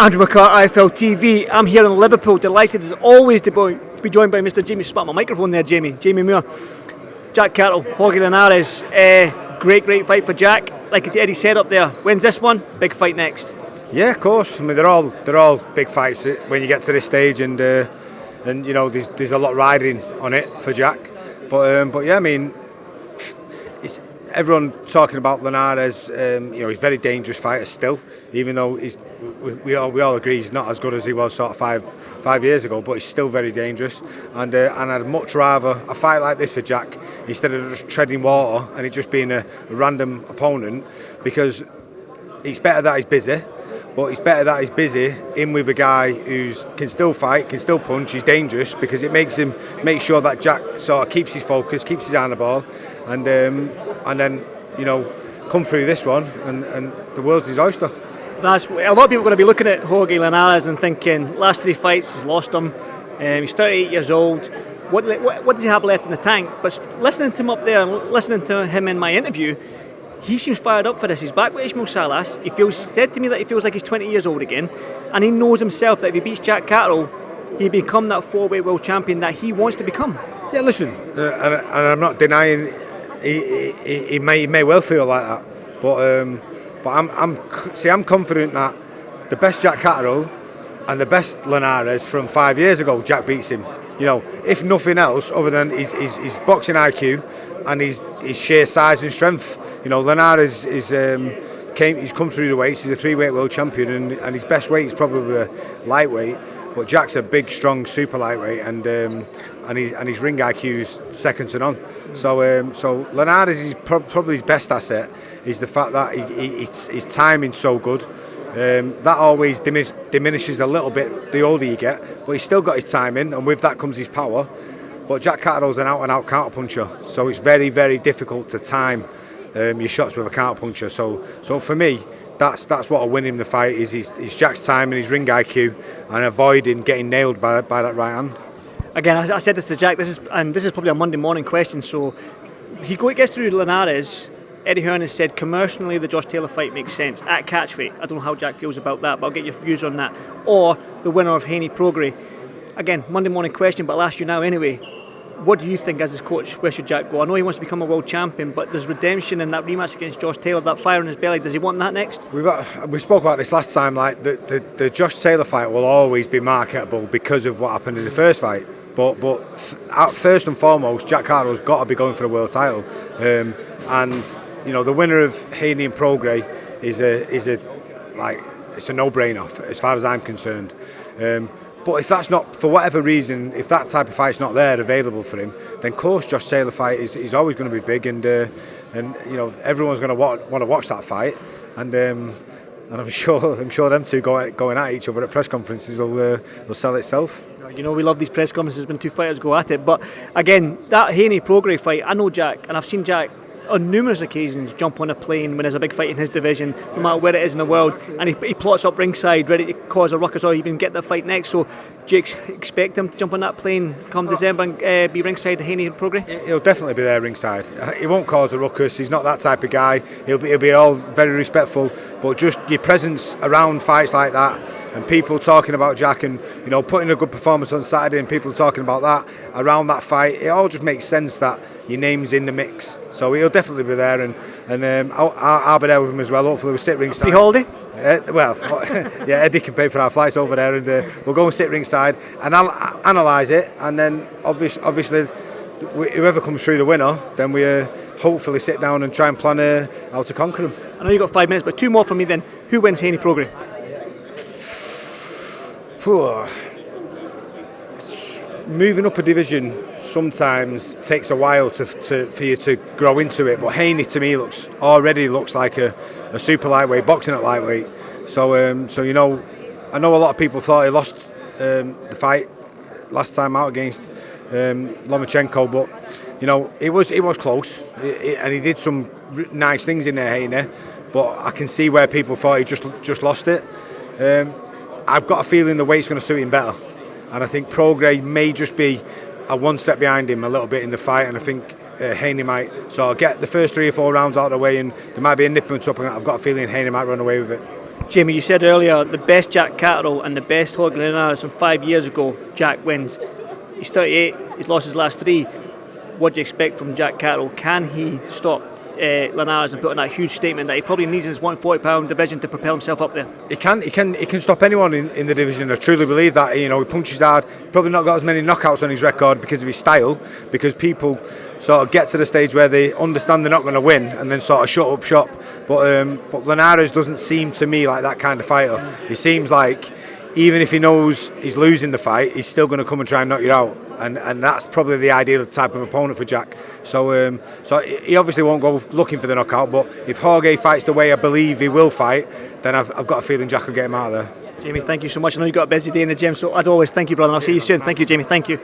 Andrew McCART, IFL TV. I'm here in Liverpool, delighted as always to be joined by Mr. Jamie. Spot my microphone there, Jamie. Jamie Moore. Jack Catterall, Jorge Linares. Great fight for Jack. Like Eddie said up there, wins this one, big fight next. Yeah, of course. I mean, they're all big fights when you get to this stage, and you know there's a lot riding on it for Jack. But yeah, I mean, everyone talking about Linares. You know, he's a very dangerous fighter still, even though we all agree he's not as good as he was sort of five years ago. But he's still very dangerous, and I'd much rather a fight like this for Jack instead of just treading water and it just being a random opponent, because it's better that he's busy. But it's better that he's busy in with a guy who can still fight, can still punch. He's dangerous because it makes sure that Jack sort of keeps his focus, keeps his eye on the ball, and then you know come through this one and the world's his oyster. A lot of people are going to be looking at Jorge Linares and thinking last 3 fights he's lost them. He's 38 years old. What does he have left in the tank? But listening to him up there and listening to him in my interview, he seems fired up for this. He's back with Ismail Salas. He said to me that he feels like he's 20 years old again, and he knows himself that if he beats Jack Catterall, he'll become that 4-weight world champion that he wants to become. Yeah, listen, and I'm not denying he may well feel like that, but I'm confident that the best Jack Catterall and the best Linares from 5 years ago, Jack beats him. You know, if nothing else, other than his boxing IQ and his sheer size and strength. You know, Linares he's come through the weights. He's a 3-weight world champion, and his best weight is probably a lightweight. But Jack's a big, strong, super lightweight, and his ring IQ is second to none. So Linares is probably his best asset is the fact that his timing's so good. That always diminishes a little bit the older you get, but he's still got his timing, and with that comes his power. But Jack Catterall's an out-and-out counter-puncher, so it's very, very difficult to time your shots with a counter-puncher. So for me, that's what will win him the fight is Jack's timing, his ring IQ, and avoiding getting nailed by that right hand. Again, I said this to Jack. This is probably a Monday morning question. So he gets through Linares. Eddie Hearn has said commercially the Josh Taylor fight makes sense at catchweight. I don't know how Jack feels about that, but I'll get your views on that. Or the winner of HANEY PROGRAIS. Again, Monday morning question, but I'll ask you now anyway. What do you think as his coach? Where should Jack go? I know he wants to become a world champion, but there's redemption in that rematch against Josh Taylor, that fire in his belly. Does he want that next? We spoke about this last time. Like the Josh Taylor fight will always be marketable because of what happened in the first fight. But first and foremost, Jack Catterall's got to be going for the world title, and you know the winner of HANEY and PROGRAIS is a no-brainer as far as I'm concerned. But if that's not, for whatever reason, if that type of fight's not there available for him, then of course Josh Taylor fight is always going to be big, and you know everyone's going to want to watch that fight, and I'm sure them two going at each other at press conferences will sell itself. You know we love these press conferences when two fighters go at it, but again that HANEY PROGRAIS fight, I know Jack, and I've seen Jack on numerous occasions jump on a plane when there's a big fight in his division, no matter where it is in the world, and he plots up ringside ready to cause a ruckus or even get the fight next. So do you expect him to jump on that plane come December and be ringside at HANEY PROGRAIS? He'll definitely be there ringside. He won't cause a ruckus. He's not that type of guy. He'll be all very respectful, but just your presence around fights like that, and people talking about Jack, and you know putting a good performance on Saturday, and people talking about that around that fight, it all just makes sense that your name's in the mix. So he'll definitely be there, and I'll be there with him as well. Hopefully we'll sit ringside. Free holiday? Yeah, Eddie can pay for our flights over there, and we'll go and sit ringside and I'll analyse it, and then obviously whoever comes through the winner, then we hopefully sit down and try and plan how to conquer them. I know you've got 5 minutes, but 2 more from me then. Who wins HANEY PROGRAIS? Moving up a division sometimes takes a while for you to grow into it, but HANEY to me already looks like a super lightweight, boxing at lightweight. So you know, I know a lot of people thought he lost the fight last time out against Lomachenko, but you know it was close, and he did some nice things in there, HANEY. But I can see where people thought he just lost it. I've got a feeling the weight's going to suit him better, and I think PROGRAIS may just be a one step behind him a little bit in the fight, and I think HANEY might sort of get the first 3 or 4 rounds out of the way, and there might be a nip and tuck, and I've got a feeling HANEY might run away with it. Jamie, you said earlier the best Jack Catterall and the best Jorge Linares from 5 years ago, Jack wins. He's 38, he's lost his last 3. What do you expect from Jack Catterall? Can he stop Linares and put in that huge statement that he probably needs in his 140-pound division to propel himself up there? He can stop anyone in the division. I truly believe that. You know, he punches hard. Probably not got as many knockouts on his record because of his style. Because people sort of get to the stage where they understand they're not going to win and then sort of shut up shop. But Linares doesn't seem to me like that kind of fighter. He seems like even if he knows he's losing the fight, he's still going to come and try and knock you out. And that's probably the ideal type of opponent for Jack. So he obviously won't go looking for the knockout, but if Jorge fights the way I believe he will fight, then I've got a feeling Jack will get him out of there. Jamie, thank you so much. I know you've got a busy day in the gym, so as always, thank you, brother. I'll see you soon. Thank you, Jamie. Thank you.